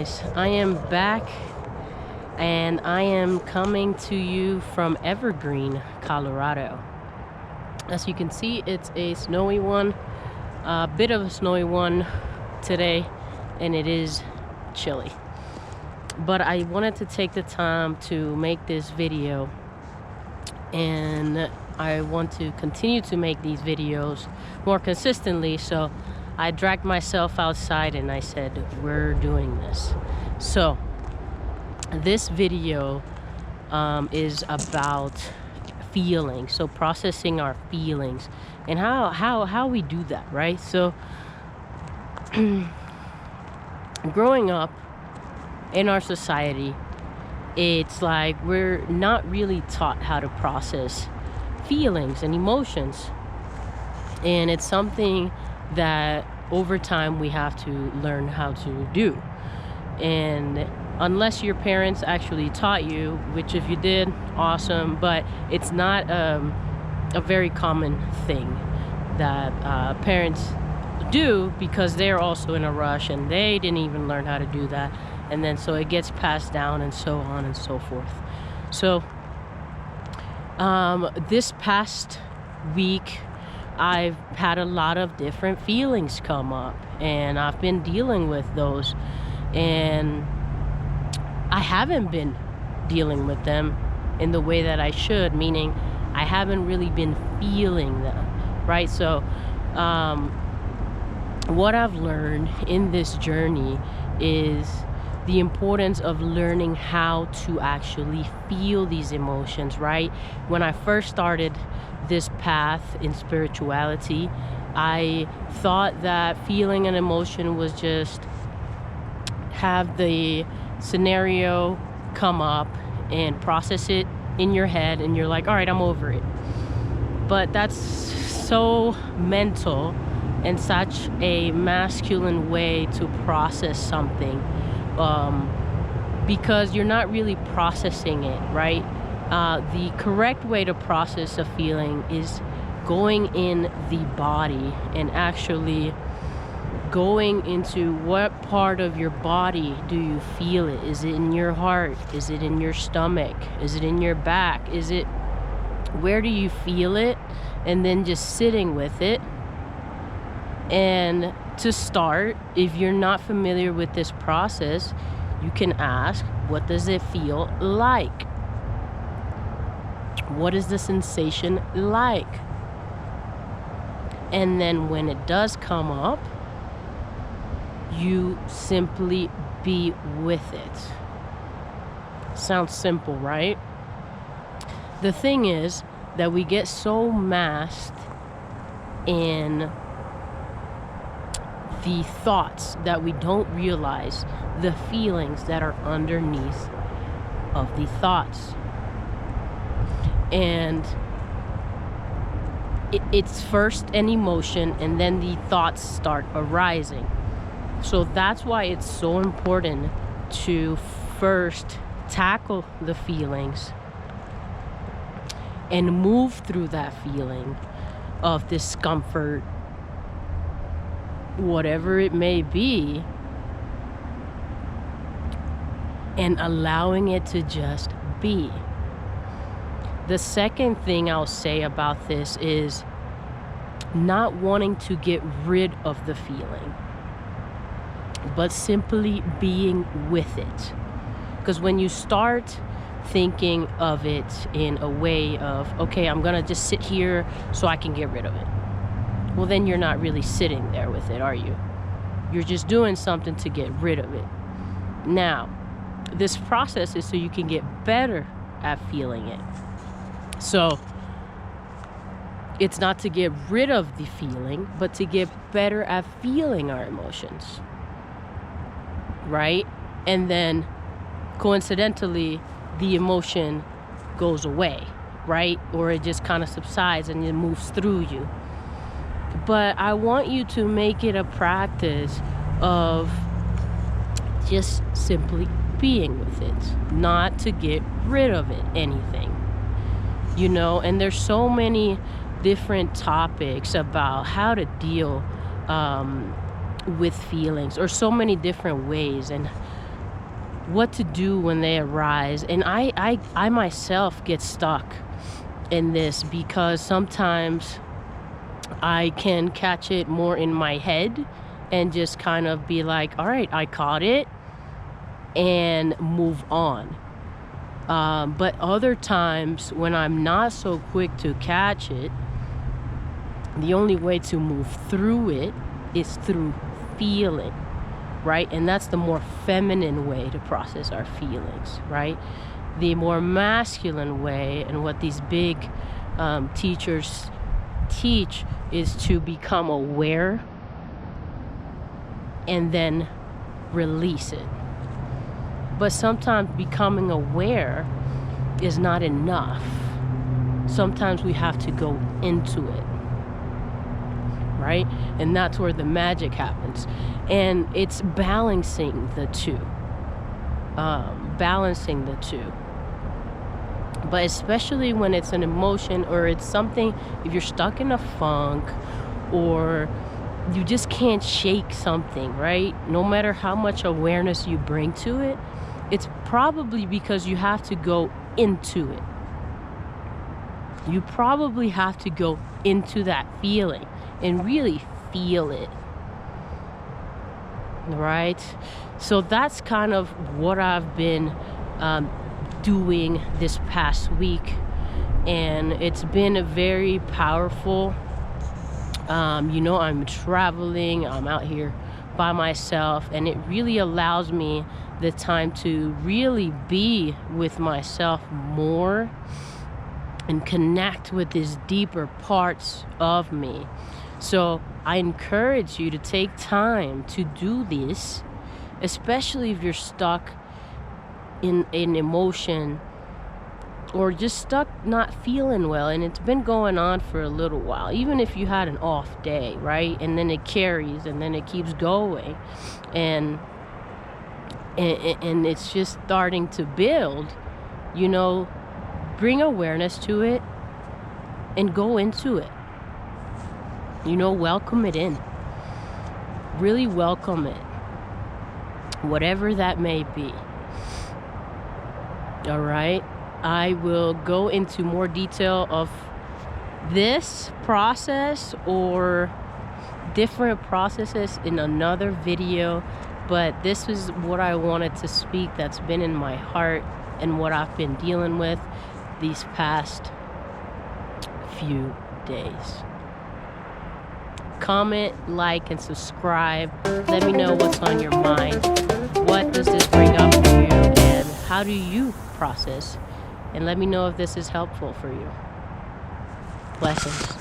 guys, I am back and I am coming to you from Evergreen, Colorado. As you can see, it's a snowy one, a bit of a snowy one today, and it is chilly. But I wanted to take the time to make this video, and I want to continue to make these videos more consistently, so I dragged myself outside and I said, we're doing this. So this video is about feelings, so processing our feelings and how we do that, right? So growing up in our society, it's like we're not really taught how to process feelings and emotions, and it's something that over time we have to learn how to do. And unless your parents actually taught you, which if you did, awesome, but it's not a very common thing that parents do, because they're also in a rush and they didn't even learn how to do that, and then so it gets passed down and so on and so forth. So this past week I've had a lot of different feelings come up, and I've been dealing with those, and I haven't been dealing with them in the way that I should, meaning I haven't really been feeling them, right? So what I've learned in this journey is the importance of learning how to actually feel these emotions, right? When I first started this path in spirituality, I thought that feeling an emotion was just have the scenario come up and process it in your head, and you're like, all right, I'm over it. But that's so mental and such a masculine way to process something, because you're not really processing it, right? The correct way to process a feeling is going in the body and actually going into what part of your body do you feel it. Is it in your heart? Is it in your stomach? Is it in your back? Where do you feel it? And then just sitting with it. And to start, if you're not familiar with this process, you can ask, what does it feel like? What is the sensation like? And then when it does come up, you simply be with it. Sounds simple, right? The thing is that we get so masked in the thoughts that we don't realize the feelings that are underneath of the thoughts. And it's first an emotion, and then the thoughts start arising. So that's why it's so important to first tackle the feelings and move through that feeling of discomfort, whatever it may be, and allowing it to just be. The second thing I'll say about this is not wanting to get rid of the feeling, but simply being with it. Because when you start thinking of it in a way of, okay, I'm gonna just sit here so I can get rid of it, well, then you're not really sitting there with it, are you? You're just doing something to get rid of it. Now, this process is so you can get better at feeling it. So it's not to get rid of the feeling, but to get better at feeling our emotions, right? And then coincidentally, the emotion goes away, right? Or it just kind of subsides and it moves through you. But I want you to make it a practice of just simply being with it, not to get rid of it, anything. You know, and there's so many different topics about how to deal with feelings, or so many different ways, and what to do when they arise. And I myself get stuck in this because sometimes I can catch it more in my head and just kind of be like, all right, I caught it, and move on. But other times when I'm not so quick to catch it, the only way to move through it is through feeling, right? And that's the more feminine way to process our feelings, right? The more masculine way, and what these big teachers teach, is to become aware and then release it. But sometimes becoming aware is not enough. Sometimes we have to go into it, right? And that's where the magic happens. And it's balancing the two. Balancing the two. But especially when it's an emotion, or it's something, if you're stuck in a funk, or you just can't shake something, right? No matter how much awareness you bring to it, it's probably because you have to go into it. You probably have to go into that feeling and really feel it, right? So that's kind of what I've been doing this past week, and it's been a very powerful. I'm traveling, I'm out here by myself, and it really allows me the time to really be with myself more and connect with these deeper parts of me. So I encourage you to take time to do this, especially if you're stuck in an emotion, or just stuck not feeling well, and it's been going on for a little while. Even if you had an off day, right? And then it carries, and then it keeps going, and it's just starting to build, bring awareness to it and go into it. Welcome it in. Really welcome it. Whatever that may be. All right? I will go into more detail of this process or different processes in another video, but this is what I wanted to speak that's been in my heart and what I've been dealing with these past few days. Comment, like, and subscribe. Let me know what's on your mind. What does this bring up for you, and how do you process? And let me know if this is helpful for you. Blessings.